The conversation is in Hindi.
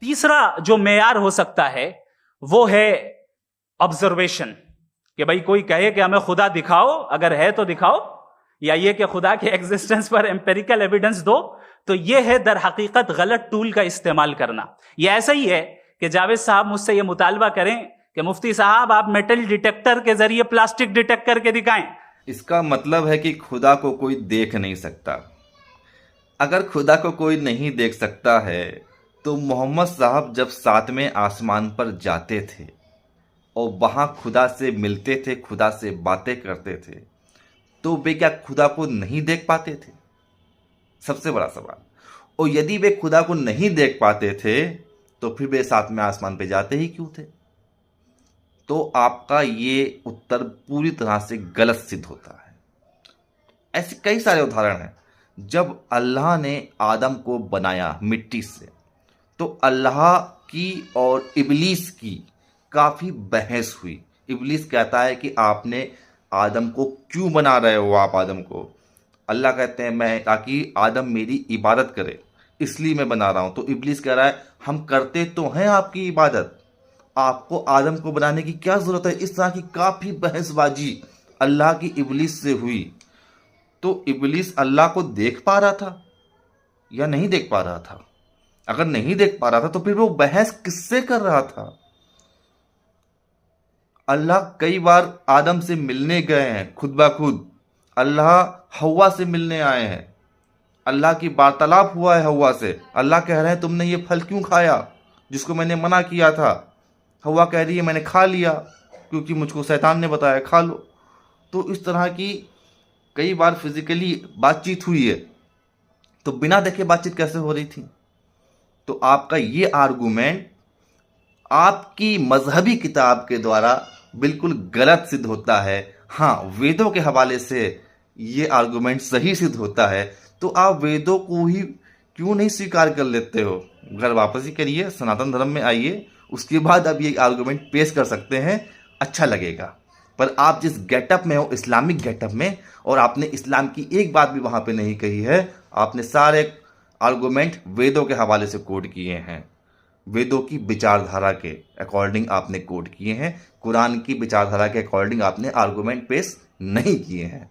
तीसरा जो मेयार हो सकता है वो है ऑब्जर्वेशन, कि भाई कोई कहे कि हमें खुदा दिखाओ, अगर है तो दिखाओ, या ये कि खुदा के एग्जिस्टेंस पर एम्पेरिकल एविडेंस दो। तो ये है दर हकीकत गलत टूल का इस्तेमाल करना। ये ऐसा ही है कि जावेद साहब मुझसे ये मुतालबा करें कि मुफ्ती साहब आप मेटल डिटेक्टर के जरिए प्लास्टिक डिटेक्ट करके दिखाएं। इसका मतलब है कि खुदा को कोई देख नहीं सकता। अगर खुदा को कोई नहीं देख सकता है तो मोहम्मद साहब जब 7वें आसमान पर जाते थे और वहाँ खुदा से मिलते थे, खुदा से बातें करते थे, तो वे क्या खुदा को नहीं देख पाते थे? सबसे बड़ा सवाल। और यदि वे खुदा को नहीं देख पाते थे तो फिर वे 7वें आसमान पे जाते ही क्यों थे? तो आपका ये उत्तर पूरी तरह से गलत सिद्ध होता है। ऐसे कई सारे उदाहरण हैं। जब अल्लाह ने आदम को बनाया मिट्टी से, तो अल्लाह की और इबलीस की काफ़ी बहस हुई। इबलीस कहता है कि आपने आदम को क्यों बना रहे हो आप आदम को? अल्लाह कहते हैं मैं ताकि आदम मेरी इबादत करे, इसलिए मैं बना रहा हूँ। तो इबलीस कह रहा है हम करते तो हैं आपकी इबादत, आपको आदम को बनाने की क्या ज़रूरत है? इस तरह की काफ़ी बहसबाजी अल्लाह की इबलीस से हुई। तो इबलीस अल्लाह को देख पा रहा था या नहीं देख पा रहा था? अगर नहीं देख पा रहा था तो फिर वो बहस किससे कर रहा था? अल्लाह कई बार आदम से मिलने गए हैं खुद ब खुद। अल्लाह हवा से मिलने आए हैं, अल्लाह की वार्तालाप हुआ है हवा से। अल्लाह कह रहे हैं तुमने ये फल क्यों खाया जिसको मैंने मना किया था? हवा कह रही है मैंने खा लिया क्योंकि मुझको शैतान ने बताया खा लो। तो इस तरह की कई बार फिजिकली बातचीत हुई है। तो बिना देखे बातचीत कैसे हो रही थी? तो आपका ये आर्गूमेंट आपकी मजहबी किताब के द्वारा बिल्कुल गलत सिद्ध होता है। हाँ, वेदों के हवाले से ये आर्गूमेंट सही सिद्ध होता है। तो आप वेदों को ही क्यों नहीं स्वीकार कर लेते हो? घर वापसी करिए, सनातन धर्म में आइए, उसके बाद आप ये आर्गूमेंट पेश कर सकते हैं, अच्छा लगेगा। पर आप जिस गेटअप में हो, इस्लामिक गेटअप में, और आपने इस्लाम की एक बात भी वहाँ पे नहीं कही है। आपने सारे आर्गूमेंट वेदों के हवाले से कोट किए हैं, वेदों की विचारधारा के अकॉर्डिंग आपने कोट किए हैं, कुरान की विचारधारा के अकॉर्डिंग आपने आर्गूमेंट पेश नहीं किए हैं।